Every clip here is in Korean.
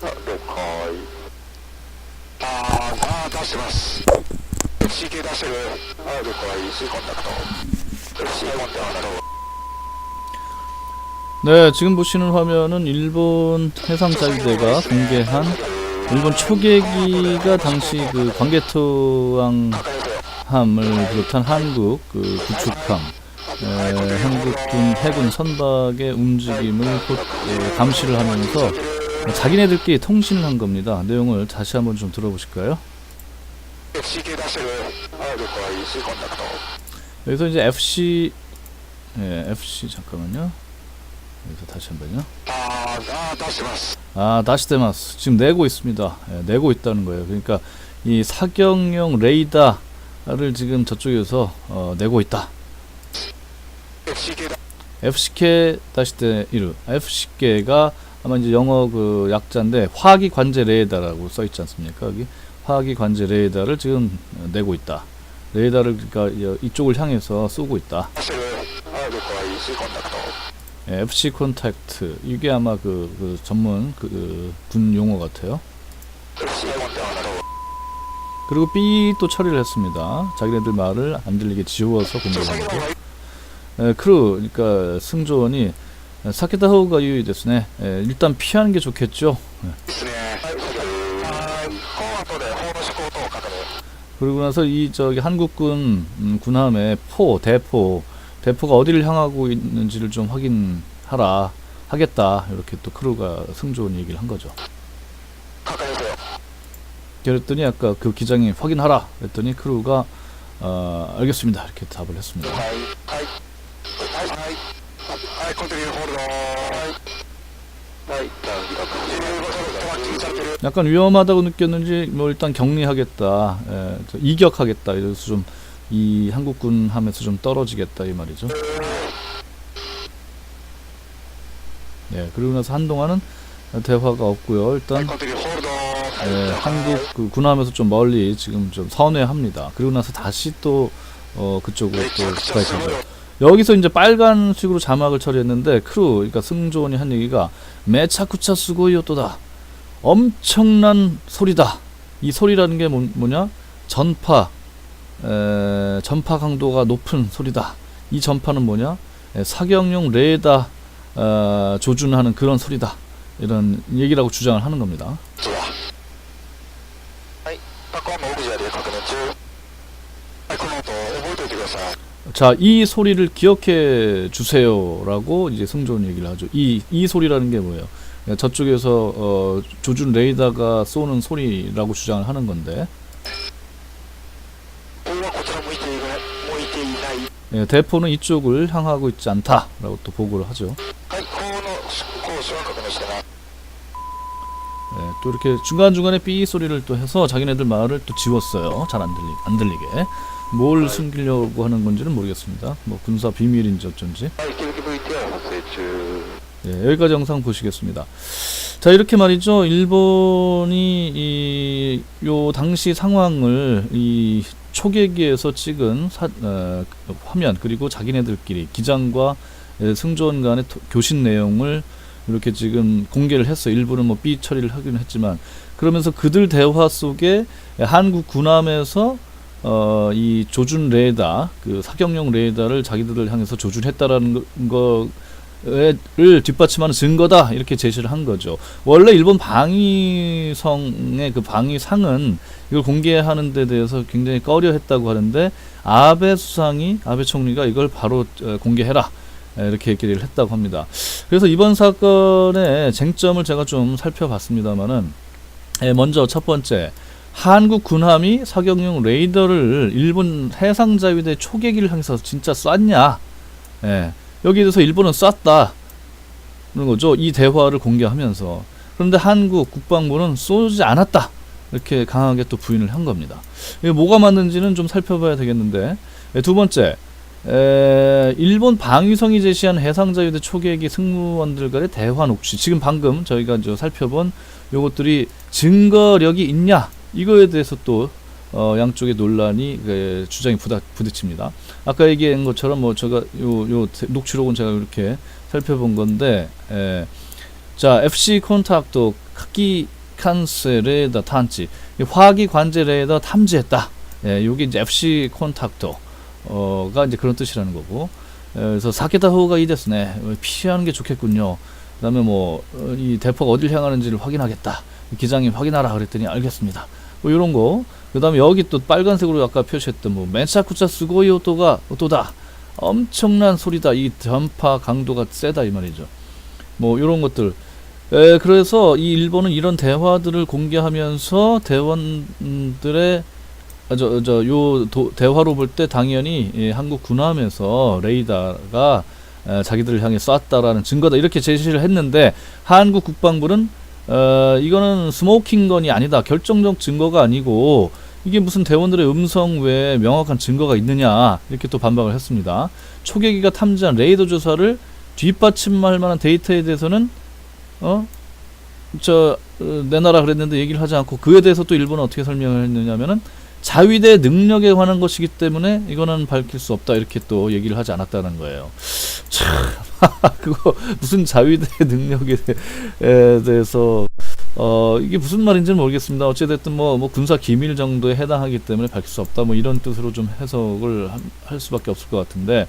了解。出してます。CK 出してる。了解。C コンタクト。C コンタクト。 네, 지금 보시는 화면은 일본 해상자위대가 공개한 일본 초계기가 당시 그 광개토왕함을 비롯한 한국 그 구축함, 한국군 해군 선박의 움직임을 감시를 하면서 자기네들끼리 통신을 한 겁니다. 내용을 다시 한번 좀 들어보실까요? 여기서 이제 FC 잠깐만요. 여기서 다시 한번요. 다시데마스. 지금 내고 있습니다. 내고 있다는 거예요. 그러니까 이 사격용 레이더를 지금 저쪽에서 내고 있다. FCK 다시데 이루. FCK가 아마 이제 영어 그 약자인데 화기 관제 레이더라고 써 있지 않습니까? 여기 화기 관제 레이더를 지금 내고 있다. 레이더를 그러니까 이쪽을 향해서 쏘고 있다. FC 콘택트. 이게 아마 그 전문 군 용어 같아요. 그리고 B 또 처리를 했습니다. 자기네들 말을 안 들리게 지워서 공격하는 거. 크루, 그러니까 승조원이 사케타 호우가 유의 됐으네. 일단 피하는 게 좋겠죠. 그리고 나서 이 저기 한국군 군함의 대포가 어디를 향하고 있는지를 좀 확인하라 하겠다. 이렇게 또 크루가 승조원 얘기를 한 거죠. 그랬더니 아까 그 기장이 확인하라 그랬더니 크루가 알겠습니다 이렇게 답을 했습니다. 약간 위험하다고 느꼈는지 뭐 일단 격리하겠다, 이격하겠다 이래서 좀 이 한국군 함에서 좀 떨어지겠다 이 말이죠. 네, 그리고 나서 한동안은 대화가 없고요. 일단 한국 그 군함에서 좀 멀리 지금 좀 선회합니다. 그리고 나서 다시 또 그쪽으로 또 스파이크죠. 여기서 이제 빨간식으로 자막을 처리했는데 크루, 그러니까 승조원이 한 얘기가 메차쿠차 스고이요토다. 엄청난 소리다. 이 소리라는 게 뭐냐? 전파 강도가 높은 소리다. 이 전파는 뭐냐? 사격용 레이더 조준하는 그런 소리다. 이런 얘기라고 주장을 하는 겁니다. 자, 이 소리를 기억해 주세요라고 이제 승조원 얘기를 하죠. 이 소리라는 게 뭐예요? 저쪽에서 조준 레이더가 쏘는 소리라고 주장을 하는 건데, 대포는 이쪽을 향하고 있지 않다라고 또 보고를 하죠. 또 이렇게 중간중간에 삐 소리를 또 해서 자기네들 말을 또 지웠어요. 잘 안 들리게. 뭘 숨기려고 하는 건지는 모르겠습니다. 뭐 군사 비밀인지 어쩐지. 여기까지 영상 보시겠습니다. 자, 이렇게 말이죠. 일본이 요 당시 상황을 이 초계기에서 찍은 화면, 그리고 자기네들끼리 기장과 승조원 간의 교신 내용을 이렇게 지금 공개를 했어요. 일부는 뭐 삐 처리를 하기는 했지만, 그러면서 그들 대화 속에 한국 군함에서 이 조준 레이더, 그 사격용 레이더를 자기들을 향해서 조준했다라는 거를 뒷받침하는 증거다, 이렇게 제시를 한 거죠. 원래 일본 방위성의 그 방위상은 이걸 공개하는 데 대해서 굉장히 꺼려했다고 하는데, 아베 총리가 이걸 바로 공개해라, 이렇게 얘기를 했다고 합니다. 그래서 이번 사건의 쟁점을 제가 좀 살펴봤습니다만은, 먼저 첫 번째, 한국 군함이 사격용 레이더를 일본 해상자위대 초계기를 향해서 진짜 쐈냐? 여기에 대해서 일본은 쐈다 그런 거죠. 이 대화를 공개하면서. 그런데 한국 국방부는 쏘지 않았다, 이렇게 강하게 또 부인을 한 겁니다. 이게 뭐가 맞는지는 좀 살펴봐야 되겠는데, 두 번째, 일본 방위성이 제시한 해상자위대 초계기 승무원들 간의 대화 녹취, 지금 방금 저희가 살펴본 요것들이 증거력이 있냐, 이거에 대해서 또 양쪽의 논란이 주장이 부딪힙니다. 아까 얘기한 것처럼 뭐 제가 요 녹취록은 제가 이렇게 살펴본 건데, 자, FC 콘탁도 카키 칸세 레이더探知 화기 관제 레이더 탐지했다. 예, 요게 이제 FC 콘탁도가 이제 그런 뜻이라는 거고. 그래서 사케타 호가 이 됐네. 피하는 게 좋겠군요. 그다음에 뭐 이 대포가 어딜 향하는지를 확인하겠다. 기장님 확인하라 그랬더니 알겠습니다. 뭐 이런 거. 그다음에 여기 또 빨간색으로 아까 표시했던 뭐 멘사쿠차 스고이 오토다. 엄청난 소리다. 이 전파 강도가 세다 이 말이죠. 뭐 이런 것들. 그래서 이 일본은 이런 대화들을 공개하면서 대원들의 대화로 볼 때 당연히 한국 군함에서 레이더가 자기들을 향해 쐈다라는 증거다 이렇게 제시를 했는데 한국 국방부는 이거는 스모킹건이 아니다. 결정적 증거가 아니고 이게 무슨 대원들의 음성 외에 명확한 증거가 있느냐 이렇게 또 반박을 했습니다. 초계기가 탐지한 레이더 조사를 뒷받침할 만한 데이터에 대해서는 내놔라 그랬는데 얘기를 하지 않고 그에 대해서 또 일본은 어떻게 설명을 했느냐면은 자위대 능력에 관한 것이기 때문에 이거는 밝힐 수 없다 이렇게 또 얘기를 하지 않았다는 거예요. 참 그거 무슨 자위대 능력에 대해서 이게 무슨 말인지는 모르겠습니다. 어찌됐든 뭐 군사 기밀 정도에 해당하기 때문에 밝힐 수 없다 뭐 이런 뜻으로 좀 해석을 할 수밖에 없을 것 같은데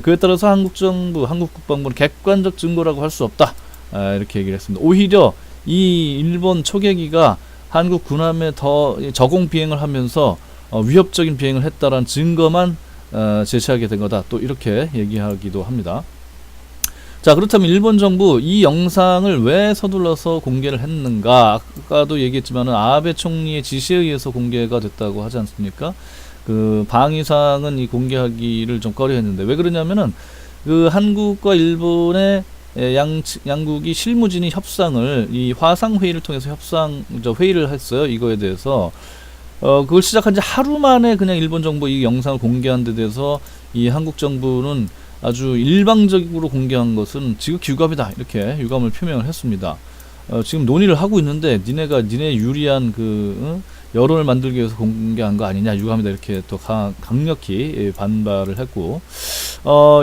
그에 따라서 한국 정부, 한국 국방부는 객관적 증거라고 할 수 없다 이렇게 얘기를 했습니다. 오히려 이 일본 초계기가 한국 군함에 더 저공 비행을 하면서 위협적인 비행을 했다라는 증거만 제시하게 된 거다. 또 이렇게 얘기하기도 합니다. 자, 그렇다면 일본 정부 이 영상을 왜 서둘러서 공개를 했는가? 아까도 얘기했지만은 아베 총리의 지시에 의해서 공개가 됐다고 하지 않습니까? 그 방위상은 이 공개하기를 좀 꺼려했는데 왜 그러냐면은 그 한국과 일본의 양국이 실무진이 협상을 이 화상 회의를 통해서 회의를 했어요. 이거에 대해서 그걸 시작한 지 하루 만에 그냥 일본 정부 이 영상을 공개한 데 대해서 이 한국 정부는 아주 일방적으로 공개한 것은 지극유감이다 이렇게 유감을 표명을 했습니다. 지금 논의를 하고 있는데 니네 유리한 여론을 만들기 위해서 공개한 거 아니냐 유감이다 이렇게 또 강력히 반발을 했고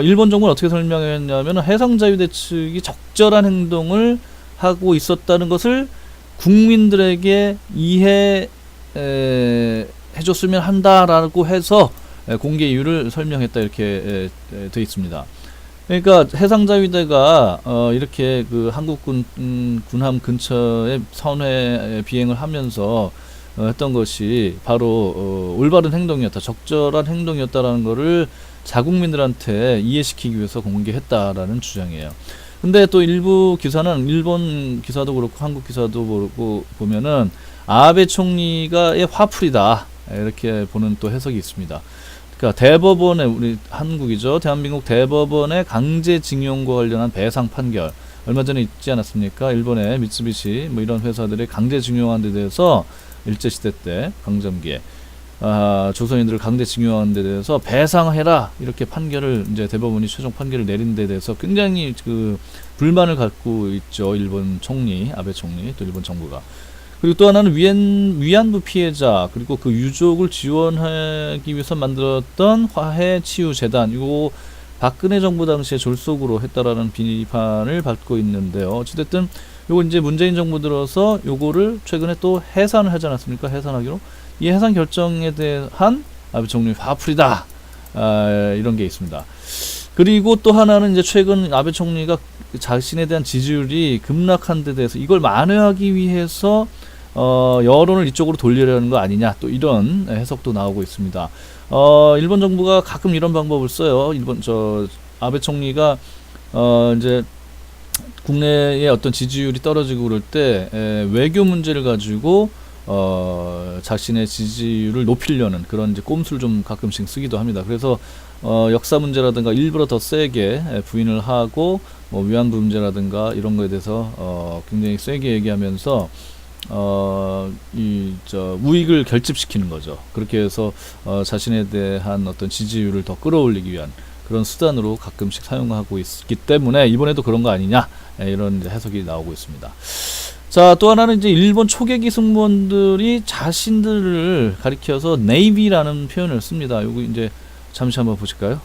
일본 정부는 어떻게 설명했냐면 해상자위대 측이 적절한 행동을 하고 있었다는 것을 국민들에게 이해해줬으면 한다라고 해서 공개 이유를 설명했다 이렇게 되어 있습니다. 그러니까 해상자위대가 이렇게 그 한국군 군함 근처에 선회 비행을 하면서 했던 것이 바로 올바른 행동이었다, 적절한 행동이었다라는 것을 자국민들한테 이해시키기 위해서 공개했다라는 주장이에요. 근데 또 일부 기사는 일본 기사도 그렇고 한국 기사도 그렇고 보면은 아베 총리가의 화풀이다 이렇게 보는 또 해석이 있습니다. 그러니까 대법원의 우리 한국이죠. 대한민국 대법원의 강제징용과 관련한 배상 판결 얼마 전에 있지 않았습니까? 일본의 미쓰비시 뭐 이런 회사들의 강제징용한 데 대해서 일제시대 때 강점기에 조선인들을 강제징용한 데 대해서 배상해라 이렇게 판결을 이제 대법원이 최종 판결을 내린 데 대해서 굉장히 그 불만을 갖고 있죠. 일본 총리 아베 총리 또 일본 정부가. 그리고 또 하나는 위안부 피해자 그리고 그 유족을 지원하기 위해서 만들었던 화해치유재단 이거 박근혜 정부 당시에 졸속으로 했다라는 비판을 받고 있는데요. 어찌됐든 요거 이제 문재인 정부 들어서 요거를 최근에 또 해산을 하지 않았습니까? 해산하기로. 이 해산 결정에 대한 아베 총리 화풀이다. 이런 게 있습니다. 그리고 또 하나는 이제 최근 아베 총리가 자신에 대한 지지율이 급락한 데 대해서 이걸 만회하기 위해서 여론을 이쪽으로 돌리려는 거 아니냐 또 이런 해석도 나오고 있습니다. 일본 정부가 가끔 이런 방법을 써요. 아베 총리가 이제 국내의 어떤 지지율이 떨어지고 그럴 때 외교 문제를 가지고 자신의 지지율을 높이려는 그런 이제 꼼수를 좀 가끔씩 쓰기도 합니다. 그래서 역사 문제라든가 일부러 더 세게 부인을 하고 뭐 위안부 문제라든가 이런 거에 대해서 굉장히 세게 얘기하면서 우익을 결집시키는 거죠. 그렇게 해서 자신에 대한 어떤 지지율을 더 끌어올리기 위한 그런 수단으로 가끔씩 사용하고 있기 때문에 이번에도 그런 거 아니냐 이런 해석이 나오고 있습니다. 자, 또 하나는 이제 일본 초계기 승무원들이 자신들을 가리켜서 네이비라는 표현을 씁니다. 요거 이제 잠시 한번 보실까요?